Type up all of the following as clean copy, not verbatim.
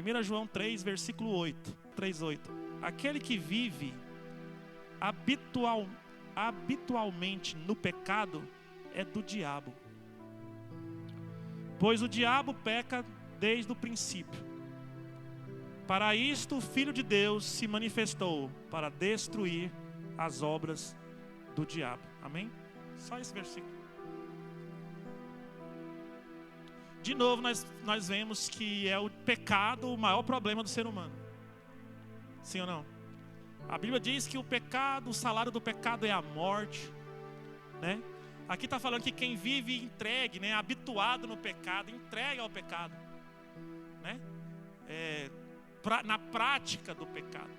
1 João 3, versículo 8. 3:8. Aquele que vive habitualmente no pecado é do diabo. Pois o diabo peca desde o princípio. Para isto o Filho de Deus se manifestou, para destruir as obras do diabo. Amém? Só esse versículo. De novo, nós vemos que é o pecado o maior problema do ser humano. Sim ou não? A Bíblia diz que o pecado, o salário do pecado é a morte, né? Aqui está falando que quem vive entregue, né, habituado no pecado, entregue ao pecado, né? Na prática do pecado.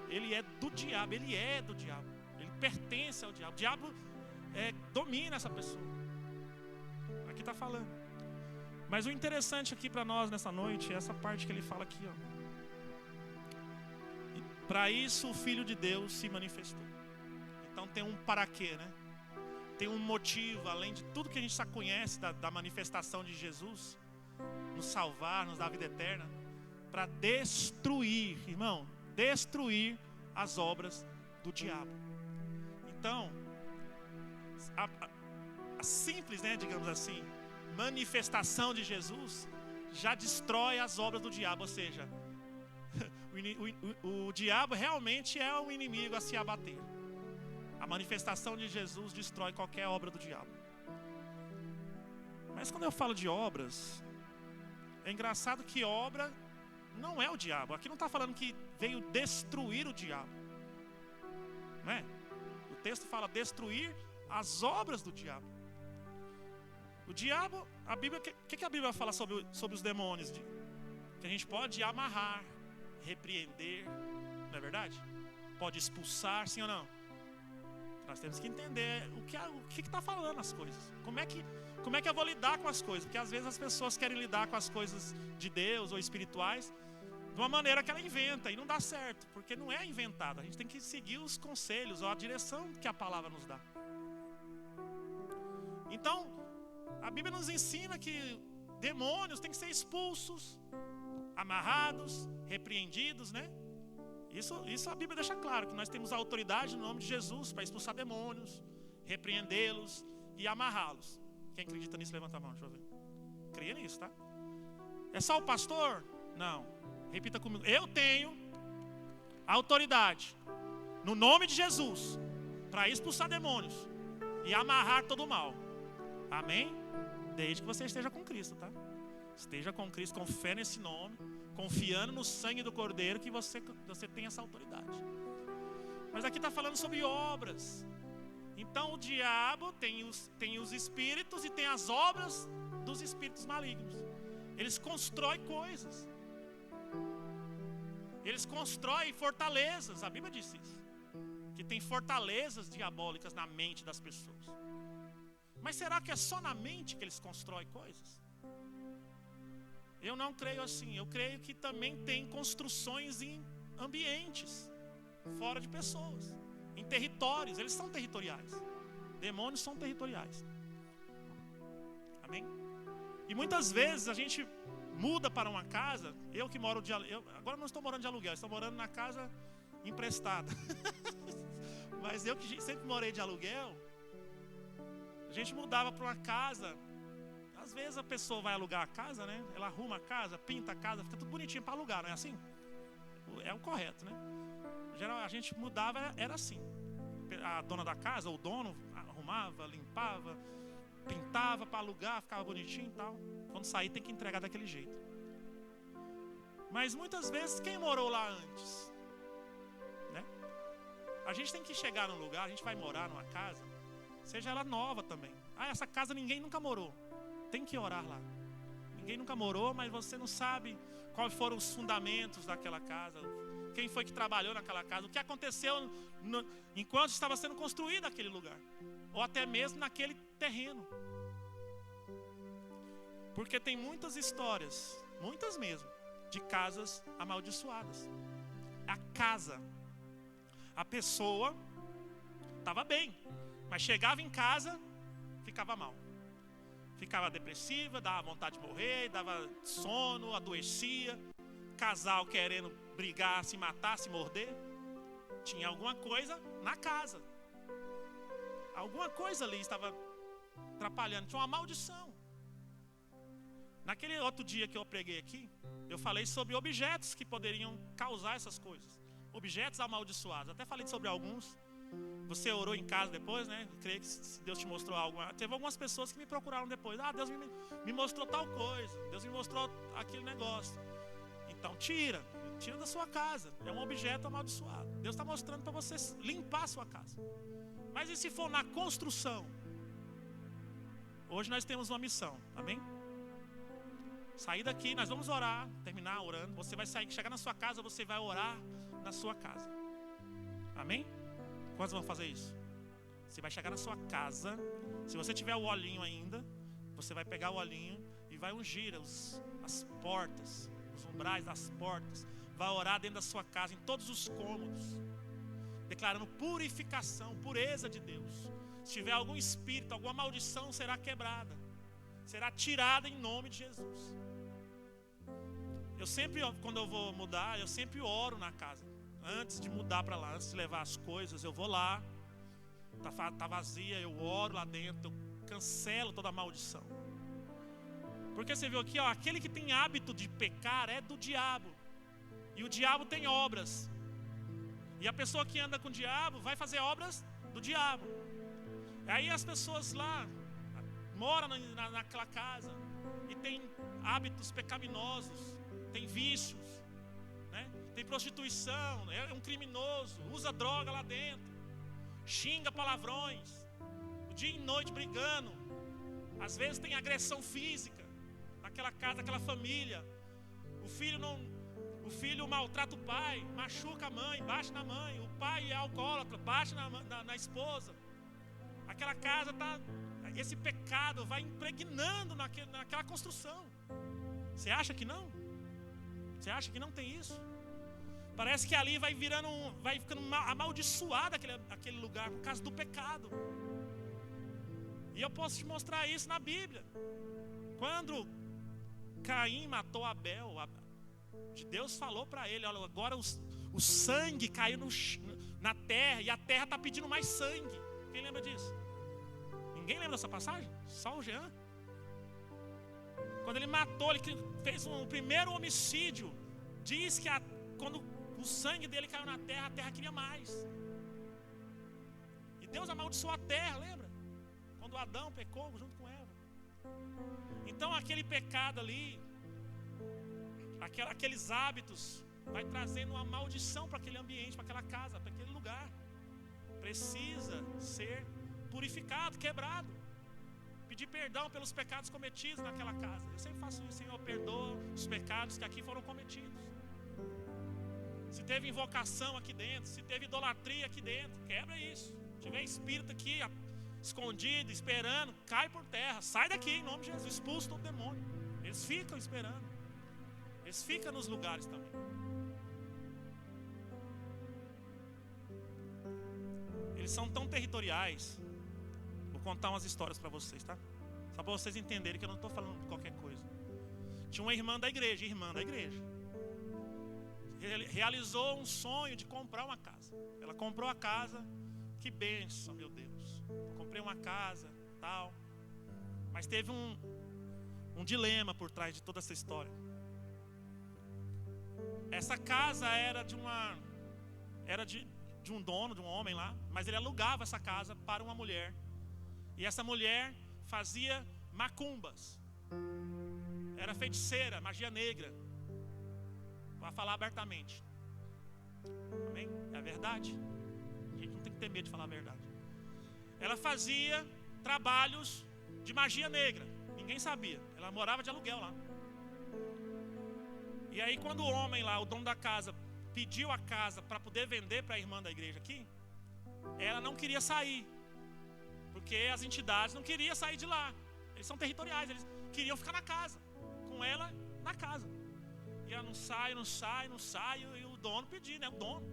Ele é do diabo, ele pertence ao diabo. O diabo domina essa pessoa. Aqui está falando. Mas o interessante aqui para nós nessa noite é essa parte que ele fala aqui, ó. Para isso o Filho de Deus se manifestou. Então tem um para quê, né? Tem um motivo, além de tudo que a gente já conhece da manifestação de Jesus, nos salvar, nos dar a vida eterna, para destruir, irmão, destruir as obras do diabo. Então, a simples, né, digamos assim, manifestação de Jesus já destrói as obras do diabo, ou seja, o diabo realmente é um inimigo a se abater. A manifestação de Jesus destrói qualquer obra do diabo. Mas quando eu falo de obras, é engraçado que obra não é o diabo. Aqui não está falando que veio destruir o diabo, não é? O texto fala destruir as obras do diabo. O diabo, a Bíblia, o que a Bíblia fala sobre os demônios? Que a gente pode amarrar, repreender, não é verdade? Pode expulsar, sim ou não? Nós temos que entender o que está falando as coisas. Como é que eu vou lidar com as coisas? Porque às vezes as pessoas querem lidar com as coisas de Deus ou espirituais de uma maneira que ela inventa e não dá certo, porque não é inventada. A gente tem que seguir os conselhos ou a direção que a palavra nos dá. Então, a Bíblia nos ensina que demônios têm que ser expulsos, amarrados, repreendidos, né? Isso a Bíblia deixa claro, que nós temos autoridade no nome de Jesus para expulsar demônios, repreendê-los e amarrá-los. Quem acredita nisso, levanta a mão, deixa eu ver. Creia nisso, tá? É só o pastor? Não. Repita comigo. Eu tenho autoridade no nome de Jesus para expulsar demônios e amarrar todo o mal. Amém? Desde que você esteja com Cristo, tá? Esteja com Cristo, com fé nesse nome, confiando no sangue do Cordeiro, que você tem essa autoridade. Mas aqui está falando sobre obras. Então o diabo tem os espíritos e tem as obras dos espíritos malignos. Eles constroem coisas. Eles constroem fortalezas. A Bíblia diz isso, que tem fortalezas diabólicas na mente das pessoas. Mas será que é só na mente que eles constroem coisas? Eu não creio assim. Eu creio que também tem construções em ambientes, fora de pessoas, em territórios. Eles são territoriais. Demônios são territoriais. Amém? E muitas vezes a gente muda para uma casa. Eu que moro agora não estou morando de aluguel, estou morando na casa emprestada. Mas eu que sempre morei de aluguel, a gente mudava para uma casa. Às vezes a pessoa vai alugar a casa, né? Ela arruma a casa, pinta a casa, fica tudo bonitinho para alugar, não é assim? É o correto, né? Geral, a gente mudava, era assim. A dona da casa, o dono, arrumava, limpava, pintava para alugar, ficava bonitinho e tal. Quando sair tem que entregar daquele jeito. Mas muitas vezes quem morou lá antes, né? A gente tem que chegar num lugar, a gente vai morar numa casa, seja ela nova também. Essa casa ninguém nunca morou. Tem que orar lá. Ninguém nunca morou, mas você não sabe quais foram os fundamentos daquela casa, quem foi que trabalhou naquela casa, o que aconteceu enquanto estava sendo construído aquele lugar, ou até mesmo naquele terreno. Porque tem muitas histórias, muitas mesmo, de casas amaldiçoadas. A casa, a pessoa estava bem, mas chegava em casa, ficava mal. Ficava depressiva, dava vontade de morrer, dava sono, adoecia. casal querendo brigar, se matar, se morder. Tinha alguma coisa na casa. Alguma coisa ali estava atrapalhando. Tinha uma maldição. Naquele outro dia que eu preguei aqui, eu falei sobre objetos que poderiam causar essas coisas. Objetos amaldiçoados. Até falei sobre alguns. Você orou em casa depois, né? Eu creio que se Deus te mostrou algo. Teve algumas pessoas que me procuraram depois. Deus me mostrou tal coisa. Deus me mostrou aquele negócio. Então tira da sua casa. É um objeto amaldiçoado. Deus está mostrando para você limpar a sua casa. Mas e se for na construção? Hoje nós temos uma missão, amém? Sair daqui, nós vamos orar, terminar orando. Você vai sair, chegar na sua casa, você vai orar na sua casa. Amém? Quantos vão fazer isso? Você vai chegar na sua casa. Se você tiver o olhinho ainda, você vai pegar o olhinho e vai ungir as portas, os umbrais das portas. Vai orar dentro da sua casa, em todos os cômodos, declarando purificação, pureza de Deus. Se tiver algum espírito, alguma maldição, será quebrada, será tirada em nome de Jesus. Eu sempre, quando eu vou mudar, eu sempre oro na casa. Antes de mudar para lá, antes de levar as coisas, eu vou lá. Tá vazia, eu oro lá dentro, eu cancelo toda a maldição. Porque você viu aqui, aquele que tem hábito de pecar é do diabo. E o diabo tem obras. E a pessoa que anda com o diabo vai fazer obras do diabo. Aí as pessoas lá moram naquela casa e tem hábitos pecaminosos, tem vícios, né? Tem prostituição, é um criminoso, usa droga lá dentro, xinga palavrões, o dia e noite brigando. Às vezes tem agressão física naquela casa, naquela família. O filho maltrata o pai, machuca a mãe, bate na mãe. O pai é alcoólatra, bate na esposa. Aquela casa esse pecado vai impregnando naquela construção. Você acha que não? Você acha que não tem isso? Parece que ali vai ficando amaldiçoado aquele lugar por causa do pecado. E eu posso te mostrar isso na Bíblia. Quando Caim matou Abel, Deus falou para ele: olha, agora o sangue caiu na terra e a terra está pedindo mais sangue. Quem lembra disso? Ninguém lembra dessa passagem? Só o Jean. Quando ele matou, ele fez um primeiro homicídio. Diz que quando o sangue dele caiu na terra, a terra queria mais. E Deus amaldiçoou a terra, lembra? Quando Adão pecou junto com Eva. Então aquele pecado ali, aqueles hábitos, vai trazendo uma maldição para aquele ambiente, para aquela casa, para aquele lugar. Precisa ser purificado, quebrado. Pedir perdão pelos pecados cometidos naquela casa. Eu sempre faço isso: Senhor, perdoa os pecados que aqui foram cometidos. Se teve invocação aqui dentro, se teve idolatria aqui dentro, quebra isso. Se tiver espírito aqui escondido, esperando, cai por terra. Sai daqui em nome de Jesus, expulsa todo demônio. Eles ficam esperando. Eles ficam nos lugares também. Eles são tão territoriais. Vou contar umas histórias para vocês, tá? Só para vocês entenderem que eu não estou falando de qualquer coisa. Tinha uma irmã da igreja. Realizou um sonho de comprar uma casa. Ela comprou a casa. Que bênção, meu Deus. Comprei uma casa, tal. Mas teve um dilema por trás de toda essa história. Essa casa era de um dono, de um homem lá, mas ele alugava essa casa para uma mulher. E essa mulher fazia macumbas. Era feiticeira, magia negra. Vai falar abertamente. Amém? É a verdade. A gente não tem que ter medo de falar a verdade. Ela fazia trabalhos de magia negra. Ninguém sabia. Ela morava de aluguel lá. E aí quando o homem lá, o dono da casa, pediu a casa para poder vender para a irmã da igreja aqui, ela não queria sair, porque as entidades não queriam sair de lá. Eles são territoriais, eles queriam ficar na casa, com ela na casa. E ela não sai, e o dono pediu, né? O dono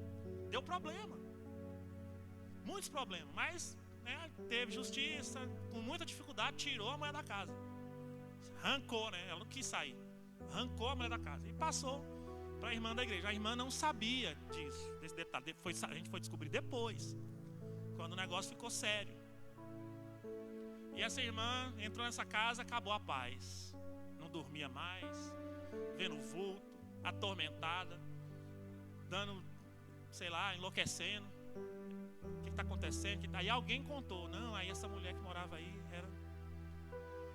deu problema, muitos problemas, mas teve justiça, com muita dificuldade tirou a mulher da casa, arrancou, né? Ela não quis sair, arrancou a mulher da casa e passou. para a irmã da igreja. A irmã não sabia disso, desse detalhe. A gente foi descobrir depois, quando o negócio ficou sério. E essa irmã entrou nessa casa, acabou a paz. Não dormia mais, vendo vulto, atormentada, dando, sei lá, enlouquecendo. O que está acontecendo? Aí alguém contou, não, aí essa mulher que morava aí era...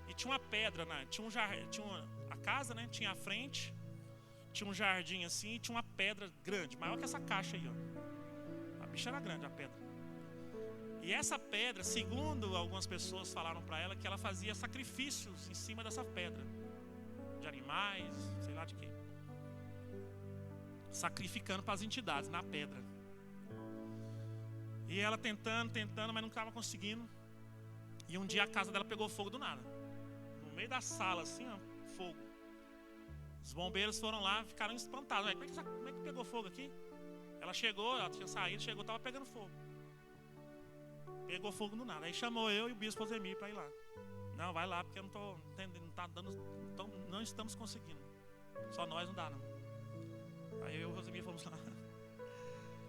E tinha uma pedra, né? A casa, né? Tinha a frente, tinha um jardim assim, e tinha uma pedra grande, maior que essa caixa aí, ó. A bicha era grande, a pedra. E essa pedra, segundo algumas pessoas falaram para ela, que ela fazia sacrifícios em cima dessa pedra, de animais, sei lá de quê, sacrificando para as entidades na pedra. E ela tentando, mas não estava conseguindo. E um dia a casa dela pegou fogo do nada, no meio da sala assim, ó, fogo. Os bombeiros foram lá, ficaram espantados. Como é que pegou fogo aqui? Ela chegou, ela tinha saído, chegou, estava pegando fogo. Pegou fogo do nada. Aí chamou eu e o bispo Osemir para ir lá. Não, vai lá porque eu não estou entendendo, não tá dando, não estamos conseguindo. Só nós não dá não. Aí eu e o Osemir fomos lá.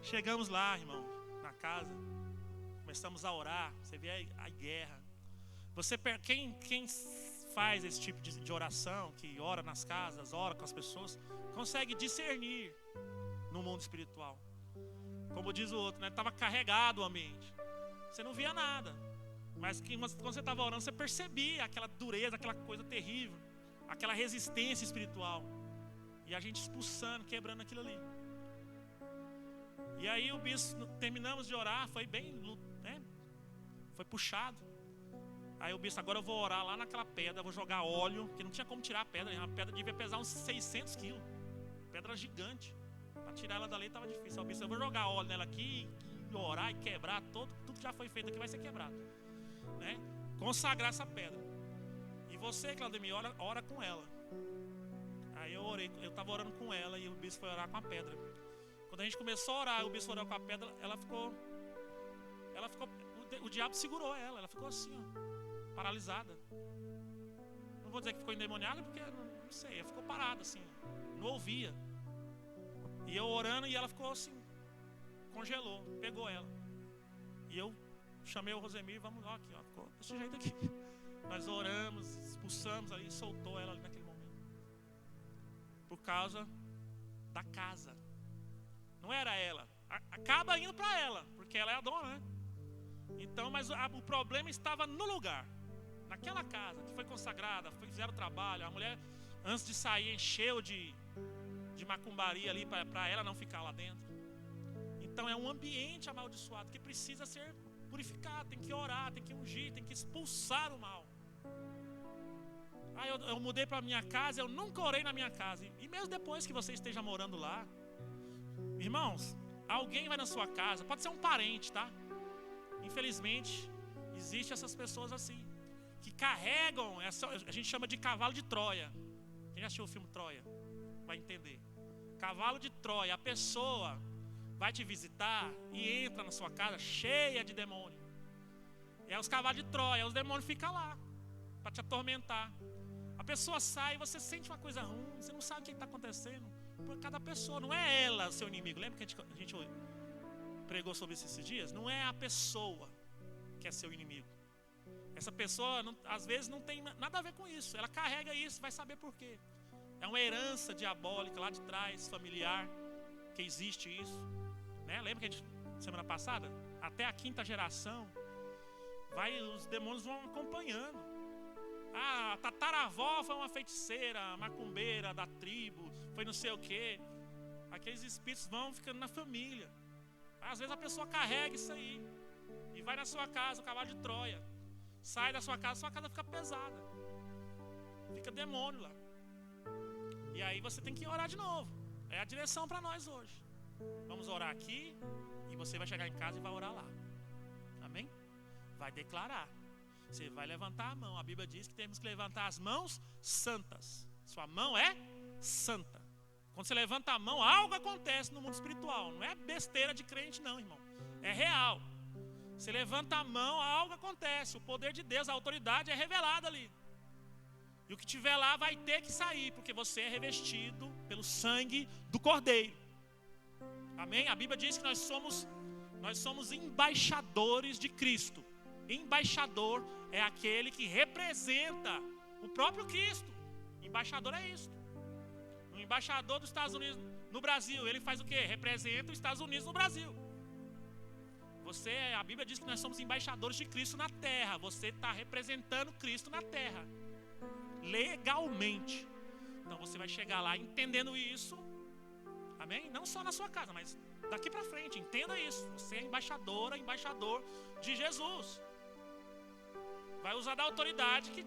Chegamos lá, irmão, na casa. Começamos a orar. Você vê a guerra. Quem faz esse tipo de oração, que ora nas casas, ora com as pessoas, consegue discernir no mundo espiritual. Como diz o outro, né? Estava carregado o ambiente. Você não via nada, mas quando você estava orando, você percebia aquela dureza, aquela coisa terrível, aquela resistência espiritual. E a gente expulsando, quebrando aquilo ali. E aí o bispo, terminamos de orar, foi bem, né? Foi puxado. Aí o bispo, agora eu vou orar lá naquela pedra, vou jogar óleo, porque não tinha como tirar a pedra. A pedra devia pesar uns 600 quilos. Pedra gigante. Para tirar ela dali estava difícil. Aí o bispo, eu vou jogar óleo nela aqui, e orar e quebrar tudo que já foi feito aqui vai ser quebrado, né? Consagrar essa pedra. E você, Claudemir, ora com ela. Aí eu orei, eu estava orando com ela e o bispo foi orar com a pedra. Quando a gente começou a orar, o bispo orou com a pedra, ela ficou, o diabo segurou ela ficou assim, ó, paralisada. Não vou dizer que ficou endemoniada, porque não sei, ela ficou parada assim, não ouvia. E eu orando e ela ficou assim, congelou, pegou ela. E eu chamei o Rosemir, vamos lá, aqui, ó, ficou desse jeito aqui. Nós oramos, expulsamos ali, soltou ela ali naquele momento. Por causa da casa. Não era ela. Acaba indo para ela, porque ela é a dona, né? Então, mas o problema estava no lugar. Naquela casa que foi consagrada, fizeram o trabalho. A mulher, antes de sair, encheu de macumbaria ali para ela não ficar lá dentro. Então é um ambiente amaldiçoado que precisa ser purificado. Tem que orar, tem que ungir, tem que expulsar o mal. Eu mudei para minha casa, eu nunca orei na minha casa. E mesmo depois que você esteja morando lá, irmãos, alguém vai na sua casa, pode ser um parente, tá? Infelizmente, existem essas pessoas assim, que carregam, a gente chama de cavalo de Troia. Quem já assistiu o filme Troia vai entender. Cavalo de Troia, a pessoa vai te visitar e entra na sua casa cheia de demônio. E é os cavalos de Troia, os demônios ficam lá para te atormentar. A pessoa sai e você sente uma coisa ruim, você não sabe o que está acontecendo. Por cada pessoa, não é ela o seu inimigo. Lembra que a gente pregou sobre isso esses dias? Não é a pessoa que é seu inimigo. Essa pessoa, às vezes, não tem nada a ver com isso. Ela carrega isso, vai saber por quê. É uma herança diabólica lá de trás, familiar, que existe isso, né? Lembra que a gente, semana passada, até a 5ª geração, os demônios vão acompanhando. A tataravó foi uma feiticeira, macumbeira da tribo, foi não sei o quê. Aqueles espíritos vão ficando na família. Às vezes a pessoa carrega isso aí e vai na sua casa, o cavalo de Troia. Sai da sua casa fica pesada. Fica demônio lá. E aí você tem que orar de novo. É a direção para nós hoje. Vamos orar aqui e você vai chegar em casa e vai orar lá. Amém? Vai declarar. Você vai levantar a mão. A Bíblia diz que temos que levantar as mãos santas. Sua mão é santa. Quando você levanta a mão, algo acontece no mundo espiritual. Não é besteira de crente não, irmão. É real. Você levanta a mão, algo acontece. O poder de Deus, a autoridade é revelada ali. E o que tiver lá vai ter que sair, porque você é revestido pelo sangue do Cordeiro. Amém? A Bíblia diz que nós somos embaixadores de Cristo. Embaixador é aquele que representa o próprio Cristo. Embaixador é isso. O embaixador dos Estados Unidos no Brasil, ele faz o quê? Representa os Estados Unidos no Brasil. A Bíblia diz que nós somos embaixadores de Cristo na terra. Você está representando Cristo na terra, legalmente. Então você vai chegar lá entendendo isso. Amém? Não só na sua casa, mas daqui para frente, entenda isso. Você é embaixadora, embaixador de Jesus. Vai usar da autoridade que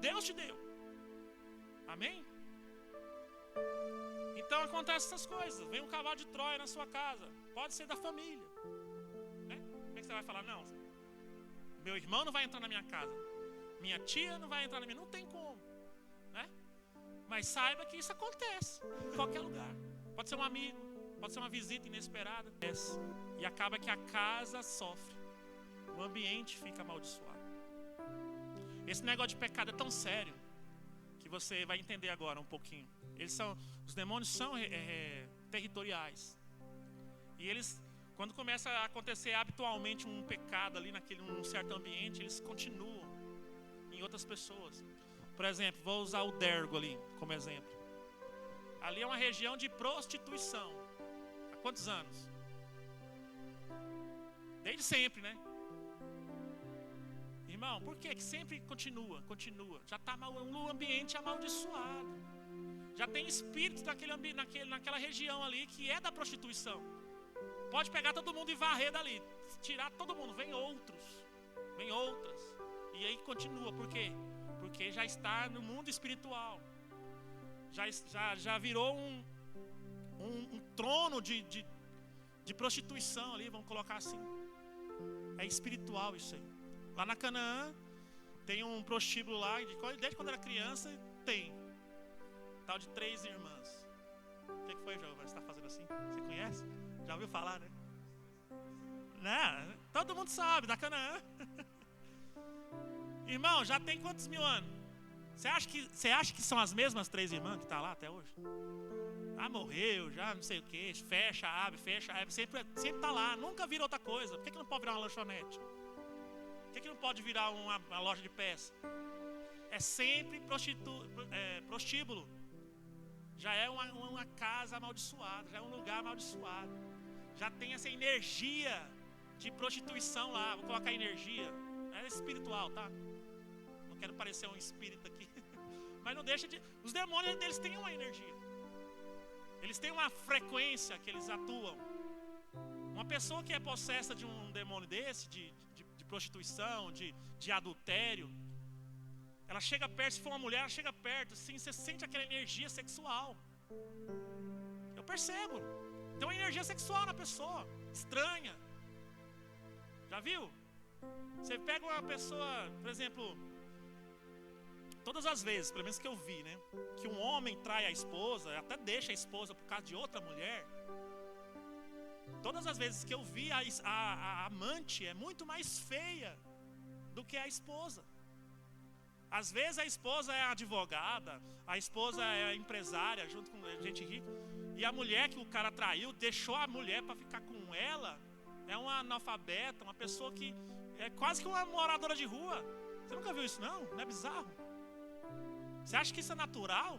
Deus te deu. Amém? Então acontecem essas coisas. Vem um cavalo de Troia na sua casa. Pode ser da família, né? Como é que você vai falar? Não, meu irmão não vai entrar na minha casa, minha tia não vai entrar na minha. Não tem como, né? Mas saiba que isso acontece em qualquer lugar. Pode ser um amigo, pode ser uma visita inesperada. E acaba que a casa sofre, o ambiente fica amaldiçoado. Esse negócio de pecado é tão sério que você vai entender agora um pouquinho. Os demônios são territoriais. E eles, quando começa a acontecer habitualmente um pecado ali num certo ambiente, eles continuam em outras pessoas. Por exemplo, vou usar o Dergo ali como exemplo. Ali é uma região de prostituição. Há quantos anos? Desde sempre, né? Irmão, por que sempre continua? Já está um ambiente amaldiçoado. Já tem espíritos naquela região ali que é da prostituição. Pode pegar todo mundo e varrer dali, tirar todo mundo, vem outras. E aí continua, por quê? Porque já está no mundo espiritual. Já virou um trono de prostituição ali, vamos colocar assim. É espiritual isso aí. Lá na Canaã tem um prostíbulo lá, desde quando era criança tem. Tal de 3 irmãs. O que foi, João? Você está fazendo assim? Você conhece? Já ouviu falar, né? Não, todo mundo sabe, da Canaã. Irmão, já tem quantos mil anos? Você acha que são as mesmas 3 irmãs que estão lá até hoje? Ah, morreu, já não sei o que, fecha, abre, sempre está lá, nunca vira outra coisa. Por que não pode virar uma lanchonete? Por que não pode virar uma loja de peça? É sempre prostíbulo. Já é uma casa amaldiçoada, já é um lugar amaldiçoado. Já tem essa energia de prostituição lá. Vou colocar energia. É espiritual, tá? Não quero parecer um espírito aqui. Mas não deixa de... Os demônios deles têm uma energia. Eles têm uma frequência que eles atuam. Uma pessoa que é possessa de um demônio desse, de prostituição, de adultério, ela chega perto, se for uma mulher, ela chega perto, assim, você sente aquela energia sexual. Eu percebo. Tem uma energia sexual na pessoa, estranha. Já viu? Você pega uma pessoa, por exemplo, todas as vezes, pelo menos que eu vi, né, que um homem trai a esposa, até deixa a esposa por causa de outra mulher. Todas as vezes que eu vi a amante é muito mais feia do que a esposa. Às vezes a esposa é advogada, a esposa é empresária, junto com gente rica. E a mulher que o cara traiu, deixou a mulher para ficar com ela, é uma analfabeta, uma pessoa que é quase que uma moradora de rua. Você nunca viu isso não? Não é bizarro? Você acha que isso é natural?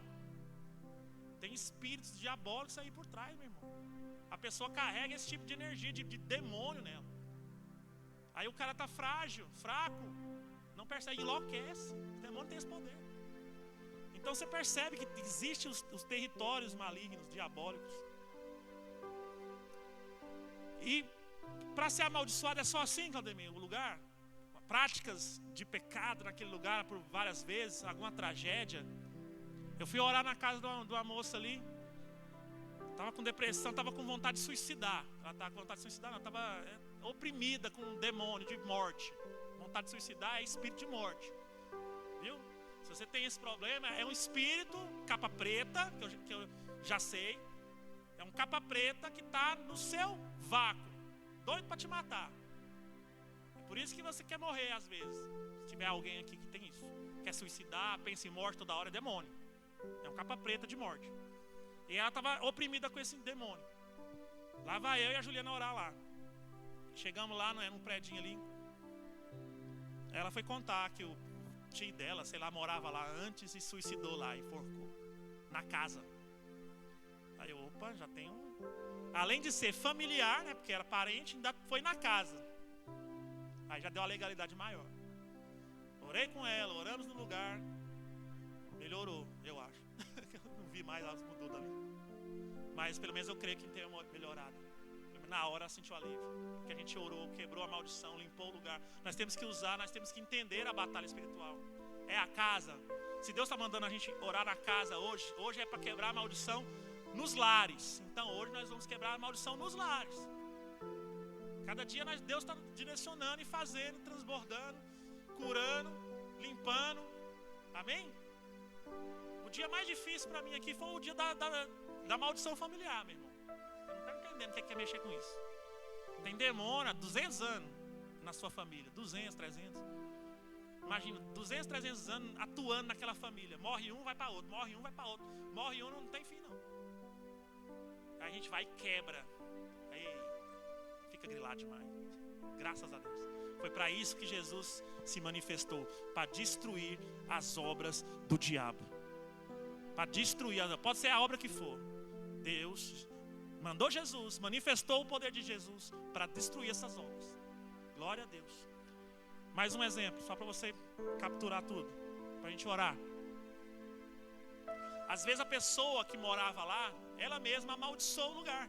Tem espíritos diabólicos aí por trás, meu irmão. A pessoa carrega esse tipo de energia, de demônio nela. Aí o cara está frágil, fraco, não percebe, enlouquece. O demônio tem esse poder. Então você percebe que existem os territórios malignos, diabólicos. E para ser amaldiçoado é só assim, Claudemir, o lugar? Práticas de pecado naquele lugar por várias vezes, alguma tragédia. Eu fui orar na casa de uma moça ali. Estava com depressão, estava com vontade de suicidar. Ela estava com vontade de suicidar, não, estava oprimida com um demônio de morte. Vontade de suicidar é espírito de morte. Viu? Se você tem esse problema, é um espírito, capa preta, que eu já sei. É um capa preta que está no seu vácuo, doido para te matar. É por isso que você quer morrer às vezes. Se tiver alguém aqui que tem isso, quer suicidar, pensa em morte toda hora, é demônio. É um capa preta de morte. E ela estava oprimida com esse demônio. Lá vai eu e a Juliana orar lá. Chegamos lá, num predinho ali. Ela foi contar que o tio dela, sei lá, morava lá antes e suicidou lá, enforcou. Na casa. Aí eu, opa, já tem um... Além de ser familiar, né, porque era parente, ainda foi na casa. Aí já deu uma legalidade maior. Orei com ela, oramos no lugar. Melhorou, eu acho. Não vi mais, ela mudou dali. Mas pelo menos eu creio que tenha melhorado. Na hora ela sentiu alívio. Porque a gente orou, quebrou a maldição, limpou o lugar. Nós temos que usar, nós temos que entender a batalha espiritual. É a casa. Se Deus está mandando a gente orar na casa hoje é para quebrar a maldição nos lares. Então hoje nós vamos quebrar a maldição nos lares. Cada dia Deus está direcionando e fazendo, transbordando, curando, limpando. Amém? O dia mais difícil para mim aqui foi o dia da maldição familiar, meu irmão. Eu não estou entendendo o que é mexer com isso. Tem demônio há 200 anos na sua família. 200, 300. Imagina, 200, 300 anos atuando naquela família. Morre um, vai para outro. Morre um, vai para outro. Morre um, não tem fim não. Aí a gente vai e quebra. Aí fica grilado demais. Graças a Deus. Foi para isso que Jesus se manifestou. Para destruir as obras do diabo. Para destruir, pode ser a obra que for. Deus mandou Jesus, manifestou o poder de Jesus para destruir essas obras. Glória a Deus. Mais um exemplo, só para você capturar tudo, para a gente orar. Às vezes a pessoa que morava lá, ela mesma amaldiçoou o lugar.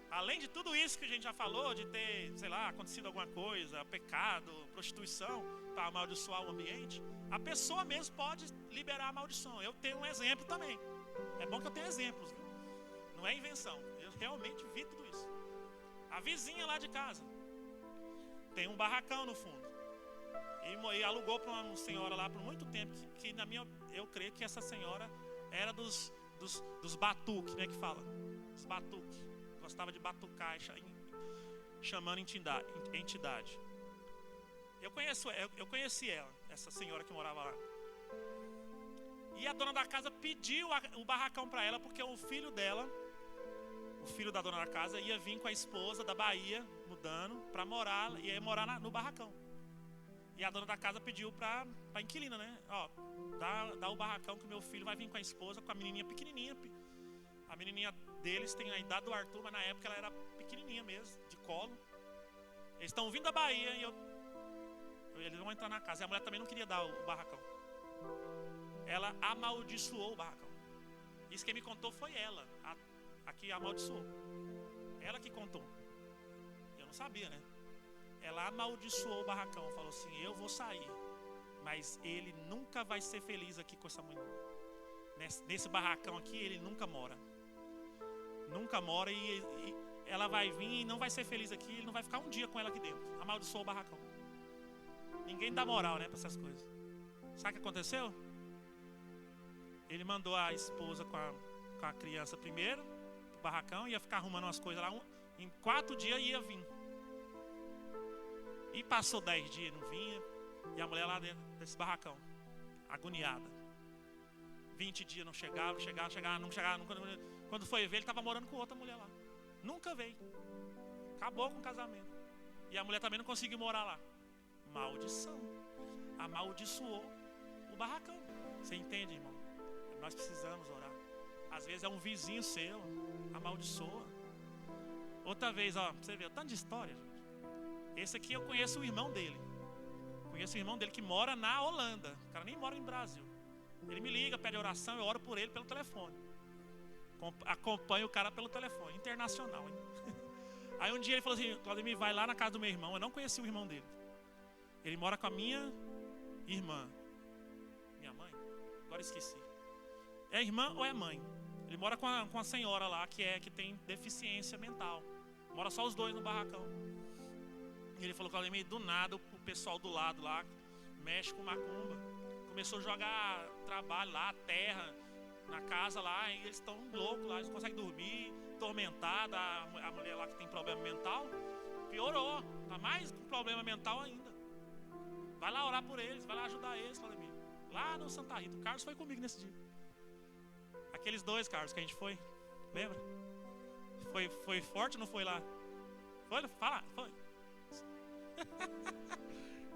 Além de tudo isso que a gente já falou, de ter, sei lá, acontecido alguma coisa, pecado, prostituição, para amaldiçoar o ambiente, a pessoa mesmo pode liberar a maldição. Eu tenho um exemplo também. É bom que eu tenha exemplos, viu? Não é invenção. Eu realmente vi tudo isso. A vizinha lá de casa tem um barracão no fundo. E alugou para uma senhora lá por muito tempo. Que eu creio que essa senhora era dos batuques, né, que fala. Os batuques. Gostava de batucar, chamando entidade. Eu conheci ela, essa senhora que morava lá. E a dona da casa pediu o barracão para ela, porque o filho dela, o filho da dona da casa, ia vir com a esposa da Bahia, mudando, para morar, ia morar no barracão. E a dona da casa pediu para a inquilina, né? Ó, dá o barracão que o meu filho vai vir com a esposa, com a menininha pequenininha. A menininha deles tem a idade do Arthur, mas na época ela era pequenininha mesmo, de colo. Eles estão vindo da Bahia e eles vão entrar na casa. E a mulher também não queria dar o barracão. Ela amaldiçoou o barracão. Isso quem me contou foi ela, a que amaldiçoou. Ela que contou. Eu não sabia, né? Ela amaldiçoou o barracão. Falou assim, eu vou sair, mas ele nunca vai ser feliz aqui com essa mulher. Nesse barracão aqui ele nunca mora. Nunca mora e ela vai vir e não vai ser feliz aqui. Ele não vai ficar um dia com ela aqui dentro. Amaldiçoou o barracão. Ninguém dá moral, né, para essas coisas. Sabe o que aconteceu? Ele mandou a esposa com a criança primeiro pro barracão, ia ficar arrumando umas coisas lá. Em 4 dias ia vir. E passou 10 dias, não vinha. E a mulher lá dentro desse barracão, agoniada. 20 dias não chegava. Quando foi ver, ele estava morando com outra mulher lá. Nunca veio. Acabou com o casamento. E a mulher também não conseguiu morar lá. Maldição. Amaldiçoou o barracão. Você entende, irmão? Nós precisamos orar. Às vezes é um vizinho seu, amaldiçoa. Outra vez, ó, você vê, tanto de história, gente. Esse aqui eu conheço o irmão dele. Conheço o irmão dele que mora na Holanda. O cara nem mora no Brasil. Ele me liga, pede oração, eu oro por ele pelo telefone. Acompanho o cara pelo telefone, internacional, hein? Aí um dia ele falou assim, Claudemir, vai lá na casa do meu irmão. Eu não conheci o irmão dele. Ele mora com a minha irmã. Minha mãe? Agora esqueci. É irmã ou é mãe? Ele mora com a senhora lá que tem deficiência mental. Mora só os dois no barracão. E ele falou, Claudemir, do nada o pessoal do lado lá mexe com macumba. Começou a jogar trabalho lá, terra na casa lá, e eles estão loucos lá, eles não conseguem dormir, tormentada, a mulher lá que tem problema mental, piorou, tá mais com problema mental ainda. Vai lá orar por eles, vai lá ajudar eles, Claudemir. Lá no Santa Rita, o Carlos foi comigo nesse dia. Aqueles 2, Carlos, que a gente foi. Lembra? Foi forte ou não foi lá? Foi? Fala, foi.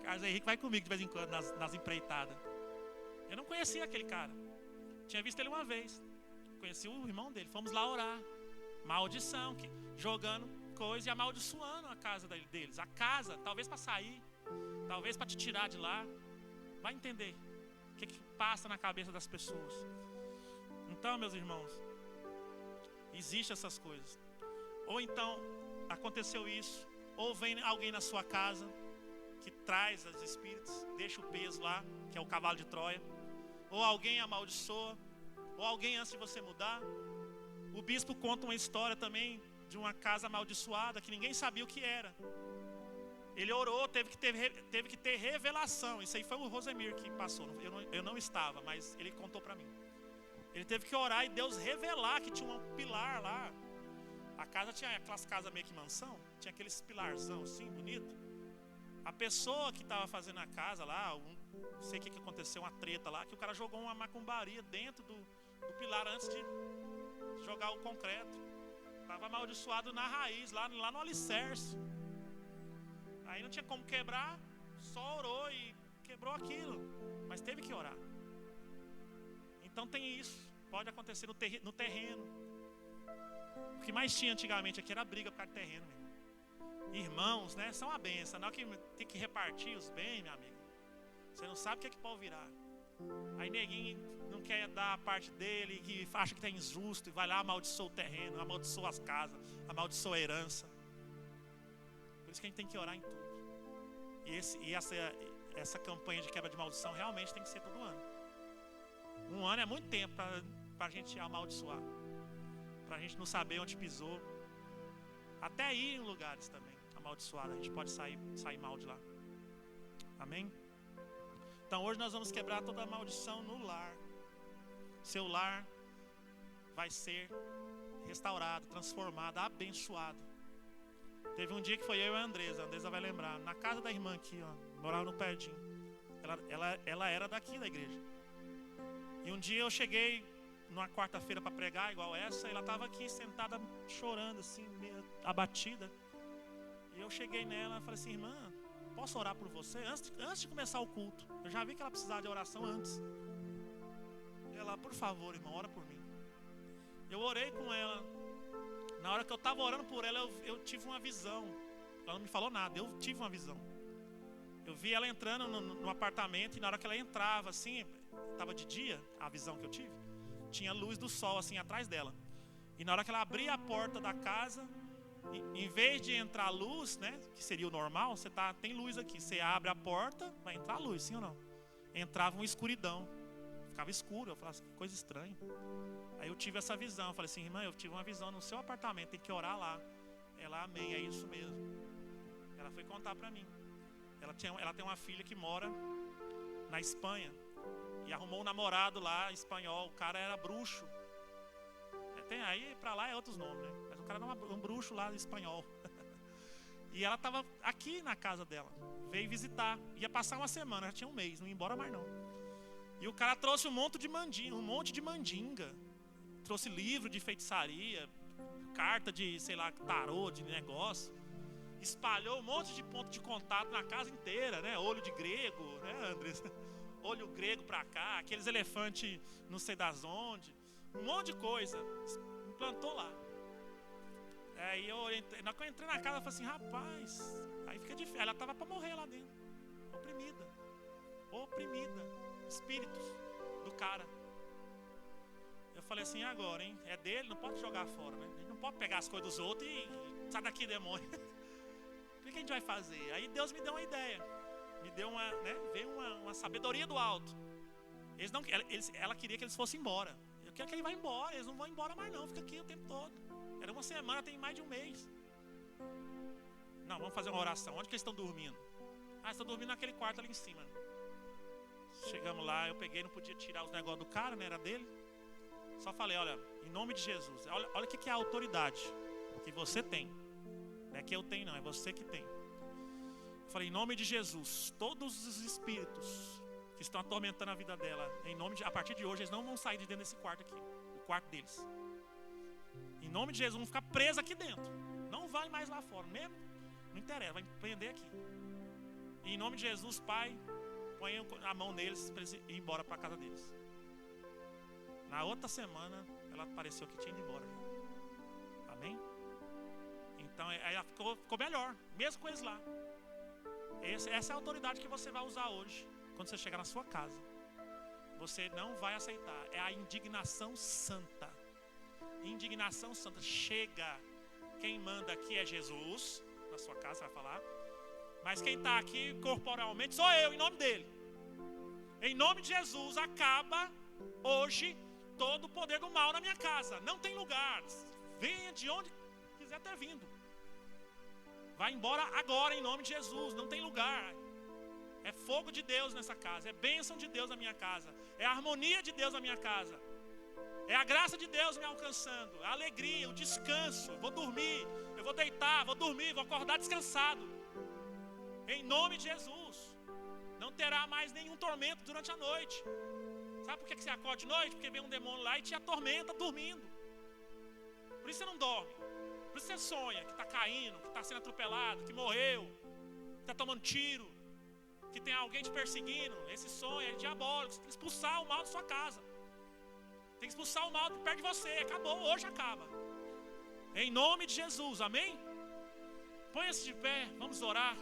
Carlos Henrique vai comigo de vez em quando nas empreitadas. Eu não conhecia aquele cara. Tinha visto ele uma vez. Conheci o irmão dele. Fomos lá orar. Maldição, jogando coisa e amaldiçoando a casa deles. A casa, talvez para sair, talvez para te tirar de lá. Vai entender o que passa na cabeça das pessoas. Então, meus irmãos, existem essas coisas. Ou então, aconteceu isso, ou vem alguém na sua casa que traz os espíritos, deixa o peso lá, que é o cavalo de Troia. Ou alguém amaldiçoa, ou alguém antes de você mudar. O bispo conta uma história também de uma casa amaldiçoada que ninguém sabia o que era. Ele orou, teve que ter revelação. Isso aí foi o Rosemir que passou. Eu não estava, mas ele contou para mim. Ele teve que orar e Deus revelar que tinha um pilar lá. A casa tinha aquelas casas meio que mansão, tinha aqueles pilarzão assim, bonito. A pessoa que estava fazendo a casa lá, não sei o que aconteceu, uma treta lá, que o cara jogou uma macumbaria dentro do pilar antes de jogar o concreto. Estava amaldiçoado na raiz, lá no alicerce. Aí não tinha como quebrar, só orou e quebrou aquilo. Mas teve que orar. Então tem isso, pode acontecer no terreno. O que mais tinha antigamente aqui era briga por causa de terreno, meu irmão. Irmãos, né, são a benção. Não é que tem que repartir os bens, meu amigo. Você não sabe o que pode virar. Aí neguinho não quer dar a parte dele, que acha que é injusto e vai lá, amaldiçoa o terreno, amaldiçoa as casas, amaldiçoa a herança. Por isso que a gente tem que orar em tudo. E essa campanha de quebra de maldição realmente tem que ser todo ano. Um ano é muito tempo para a gente amaldiçoar, para a gente não saber onde pisou. Até ir em lugares também amaldiçoados, a gente pode sair mal de lá. Amém? Então hoje nós vamos quebrar toda a maldição no lar. Seu lar vai ser restaurado, transformado, abençoado. Teve um dia que foi eu e a Andresa vai lembrar, na casa da irmã aqui, ó, morava no Perdim. Ela era daqui da igreja. E um dia eu cheguei numa quarta-feira para pregar igual essa, e ela estava aqui sentada chorando assim, meio abatida. E eu cheguei nela e falei assim: irmã, posso orar por você? Antes de começar o culto, eu já vi que ela precisava de oração antes. E ela, por favor, irmão, ora por mim. Eu orei com ela. Na hora que eu estava orando por ela, eu tive uma visão. Ela não me falou nada, eu tive uma visão. Eu vi ela entrando no apartamento, e na hora que ela entrava assim, estava de dia, a visão que eu tive, tinha luz do sol assim atrás dela. E na hora que ela abria a porta da casa, em vez de entrar luz, né, que seria o normal, tem luz aqui, você abre a porta, vai entrar luz, sim ou não? Entrava uma escuridão, ficava escuro. Eu falava assim, que coisa estranha. Aí eu tive essa visão, eu falei assim: irmã, eu tive uma visão no seu apartamento, tem que orar lá. Ela, amém, é isso mesmo. Ela foi contar pra mim. Ela tem uma filha que mora na Espanha e arrumou um namorado lá, espanhol. O cara era bruxo. Aí pra lá é outros nomes, né? Mas o cara era um bruxo lá espanhol. E ela tava aqui na casa dela, veio visitar. Ia passar uma semana, já tinha um mês, não ia embora mais não. E o cara trouxe um monte de mandinga. Trouxe livro de feitiçaria, carta de, sei lá, tarô, de negócio. Espalhou um monte de ponto de contato na casa inteira, né? Olho de grego, né, Andrés? Olho grego pra cá, aqueles elefantes não sei das onde. Um monte de coisa. Implantou lá. Aí na hora que eu entrei na casa, eu falei assim: rapaz, aí fica difícil. Ela tava pra morrer lá dentro. Oprimida. Espíritos do cara. Eu falei assim: agora, hein? É dele, não pode jogar fora, né? A gente não pode pegar as coisas dos outros e sai daqui, demônio. O que a gente vai fazer? Aí Deus me deu uma ideia. Me deu veio uma sabedoria do alto. Ela queria que eles fossem embora. Eu quero que ele vá embora. Eles não vão embora mais não, fica aqui o tempo todo. Era uma semana, tem mais de um mês. Não, vamos fazer uma oração. Onde que eles estão dormindo? Eles estão dormindo naquele quarto ali em cima. Chegamos lá, eu peguei, não podia tirar os negócios do cara, né? Era dele. Só falei: olha, em nome de Jesus, olha o que é a autoridade que você tem. Não é que eu tenho não, é você que tem. Eu falei: em nome de Jesus, todos os espíritos que estão atormentando a vida dela, a partir de hoje eles não vão sair de dentro desse quarto aqui. O quarto deles. Em nome de Jesus, vão ficar presos aqui dentro. Não vai mais lá fora, mesmo. Não interessa, vai prender aqui. E em nome de Jesus, Pai, põe a mão neles para eles ir embora para a casa deles. Na outra semana, ela apareceu que tinha ido embora. Amém? Então, aí ela ficou melhor, mesmo com eles lá. Essa é a autoridade que você vai usar hoje, quando você chegar na sua casa. Você não vai aceitar. É a indignação santa. Indignação santa. Chega. Quem manda aqui é Jesus. Na sua casa você vai falar. Mas quem está aqui corporalmente sou eu, em nome dele. Em nome de Jesus, acaba hoje todo o poder do mal na minha casa. Não tem lugar. Venha de onde quiser ter vindo. Vai embora agora em nome de Jesus. Não tem lugar. É fogo de Deus nessa casa. É bênção de Deus na minha casa. É a harmonia de Deus na minha casa. É a graça de Deus me alcançando. A alegria, o descanso. Vou dormir. Eu vou deitar, vou dormir, vou acordar descansado. Em nome de Jesus. Não terá mais nenhum tormento durante a noite. Sabe por que você acorda de noite? Porque vem um demônio lá e te atormenta dormindo. Por isso você não dorme. Por isso você sonha que está caindo, que está sendo atropelado, que morreu, que está tomando tiro, que tem alguém te perseguindo. Esse sonho é diabólico. Você tem que expulsar o mal da sua casa. Tem que expulsar o mal de perto de você. Acabou, hoje acaba. Em nome de Jesus, amém? Ponha-se de pé, vamos orar.